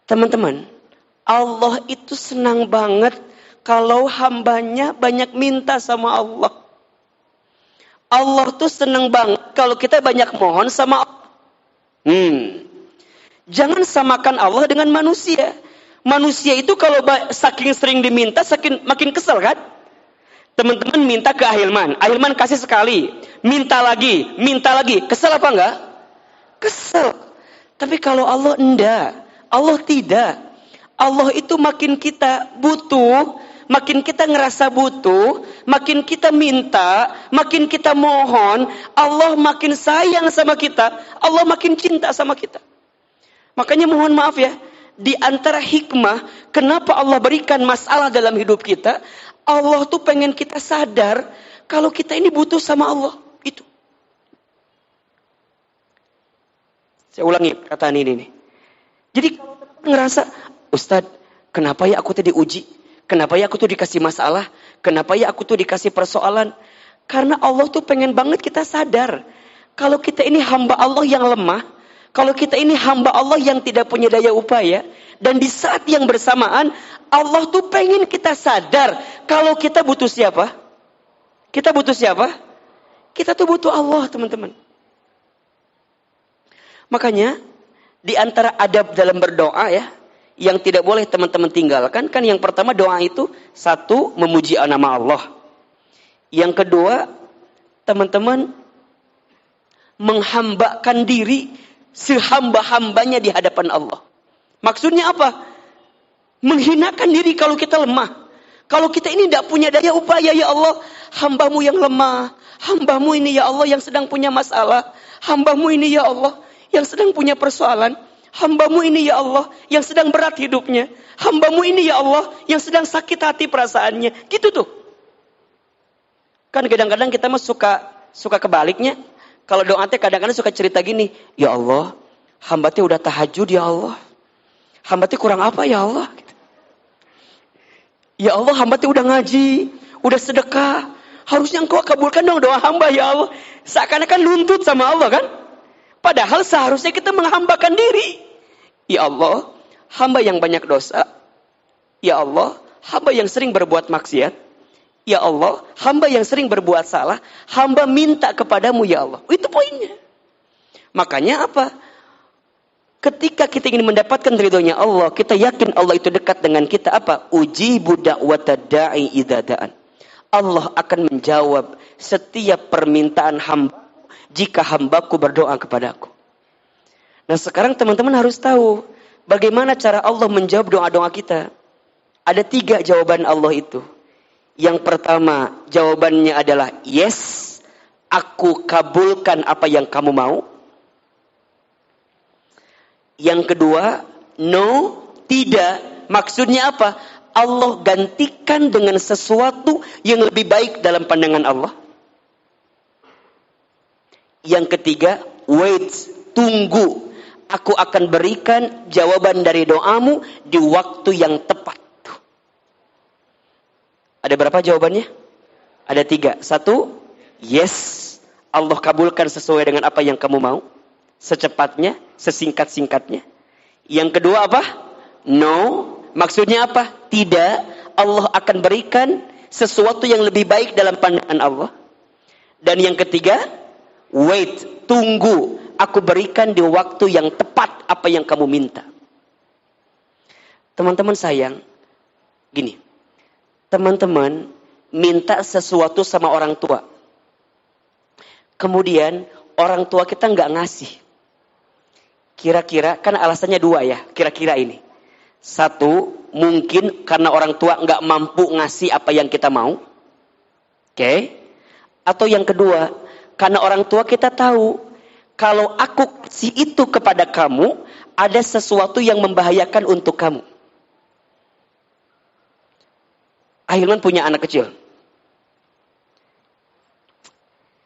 Teman-teman, Allah itu senang banget kalau hambanya banyak minta sama Allah. Allah tuh senang banget kalau kita banyak mohon sama Allah. Jangan samakan Allah dengan manusia. Manusia itu kalau saking sering diminta, makin kesel kan? Teman-teman minta ke Ahilman. Ahilman kasih sekali. Minta lagi. Kesel apa enggak? Kesel. Tapi kalau Allah enggak. Allah tidak. Allah itu makin kita butuh, makin kita ngerasa butuh, makin kita minta, makin kita mohon, Allah makin sayang sama kita, Allah makin cinta sama kita. Makanya mohon maaf ya, di antara hikmah kenapa Allah berikan masalah dalam hidup kita, Allah tuh pengen kita sadar kalau kita ini butuh sama Allah. Itu. Saya ulangi perkataan ini nih. Jadi kalau ngerasa, Ustadz, kenapa ya aku tuh diuji? Kenapa ya aku tuh dikasih masalah? Kenapa ya aku tuh dikasih persoalan? Karena Allah tuh pengen banget kita sadar. Kalau kita ini hamba Allah yang lemah, kalau kita ini hamba Allah yang tidak punya daya upaya, dan di saat yang bersamaan, Allah tuh pengen kita sadar kalau kita butuh siapa? Kita butuh siapa? Kita tuh butuh Allah, teman-teman. Makanya, di antara adab dalam berdoa ya, yang tidak boleh teman-teman tinggalkan, kan yang pertama doa itu, satu, memuji nama Allah. Yang kedua, teman-teman, menghambakan diri sehamba-hambanya di hadapan Allah. Maksudnya apa? Menghinakan diri kalau kita lemah. Kalau kita ini tidak punya daya upaya, ya Allah, hambamu yang lemah. Hambamu ini ya Allah yang sedang punya masalah. Hambamu ini ya Allah yang sedang punya persoalan. Hambamu ini ya Allah yang sedang berat hidupnya. Hambamu ini ya Allah yang sedang sakit hati perasaannya. Gitu tuh. Kan kadang-kadang kita mah suka kebaliknya. Kalau doa teh kadang-kadang suka cerita gini. Ya Allah, hamba teh udah tahajud ya Allah. Hamba teh kurang apa ya Allah? Ya Allah, hamba teh udah ngaji, udah sedekah. Harusnya engkau kabulkan dong doa hamba ya Allah. Seakan-akan nuntut sama Allah kan? Padahal seharusnya kita menghambakan diri. Ya Allah, hamba yang banyak dosa. Ya Allah, hamba yang sering berbuat maksiat. Ya Allah, hamba yang sering berbuat salah. Hamba minta kepadamu ya Allah. Itu poinnya. Makanya apa? Ketika kita ingin mendapatkan ridhonya Allah, kita yakin Allah itu dekat dengan kita. Apa? Ujibu da'wata da'i idza da'an. Allah akan menjawab setiap permintaan hamba jika hambaku berdoa kepadaku. Nah sekarang teman-teman harus tahu bagaimana cara Allah menjawab doa-doa kita. Ada 3 jawaban Allah itu. Yang pertama jawabannya adalah yes, aku kabulkan apa yang kamu mau. Yang kedua no, tidak. Maksudnya apa? Allah gantikan dengan sesuatu yang lebih baik dalam pandangan Allah. Yang ketiga wait, tunggu. Aku akan berikan jawaban dari doamu di waktu yang tepat. Ada berapa jawabannya? Ada 3. 1, yes, Allah kabulkan sesuai dengan apa yang kamu mau. Secepatnya, sesingkat-singkatnya. Yang kedua apa? No. Maksudnya apa? Tidak. Allah akan berikan sesuatu yang lebih baik dalam pandangan Allah. Dan yang ketiga, wait, tunggu. Aku berikan di waktu yang tepat apa yang kamu minta. Teman-teman sayang, gini. Teman-teman minta sesuatu sama orang tua. Kemudian orang tua kita nggak ngasih. Kira-kira, kan alasannya 2 ya, kira-kira ini. 1, mungkin karena orang tua nggak mampu ngasih apa yang kita mau. Oke? Atau yang kedua, karena orang tua kita tahu, kalau aku kasih itu kepada kamu, ada sesuatu yang membahayakan untuk kamu. Ahilman punya anak kecil.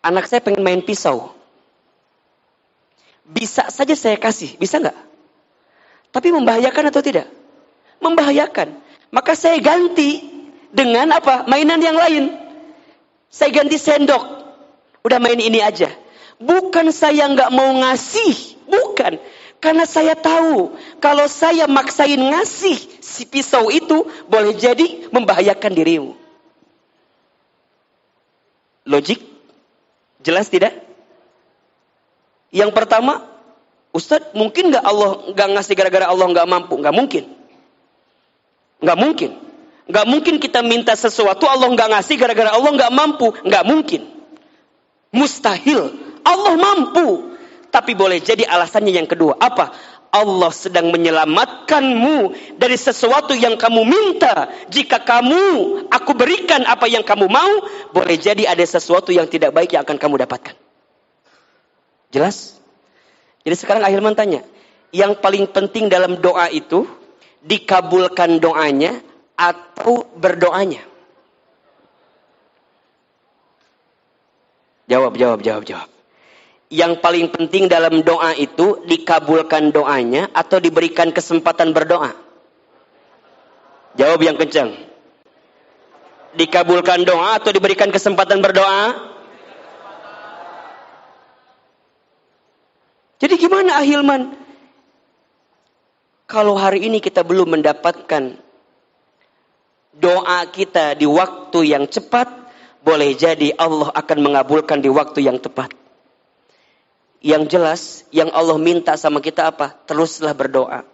Anak saya pengen main pisau. Bisa saja saya kasih, bisa nggak? Tapi membahayakan atau tidak? Membahayakan. Maka saya ganti dengan apa? Mainan yang lain. Saya ganti sendok. Udah main ini aja. Bukan saya nggak mau ngasih, bukan. Karena saya tahu, kalau saya maksain ngasih si pisau itu, boleh jadi membahayakan dirimu. Logik? Jelas tidak? Yang pertama, Ustadz, mungkin nggak Allah nggak ngasih gara-gara Allah nggak mampu? Nggak mungkin. Nggak mungkin. Nggak mungkin kita minta sesuatu Allah nggak ngasih gara-gara Allah nggak mampu. Nggak mungkin. Mustahil. Allah mampu. Tapi boleh jadi alasannya yang kedua. Apa? Allah sedang menyelamatkanmu dari sesuatu yang kamu minta. Jika aku berikan apa yang kamu mau, boleh jadi ada sesuatu yang tidak baik yang akan kamu dapatkan. Jelas? Jadi sekarang Ahilman tanya, yang paling penting dalam doa itu, dikabulkan doanya atau berdoanya? Jawab. Yang paling penting dalam doa itu dikabulkan doanya atau diberikan kesempatan berdoa? Jawab yang kencang. Dikabulkan doa atau diberikan kesempatan berdoa? Jadi gimana Ahilman? Kalau hari ini kita belum mendapatkan doa kita di waktu yang cepat, boleh jadi Allah akan mengabulkan di waktu yang tepat. Yang jelas, yang Allah minta sama kita apa? Teruslah berdoa.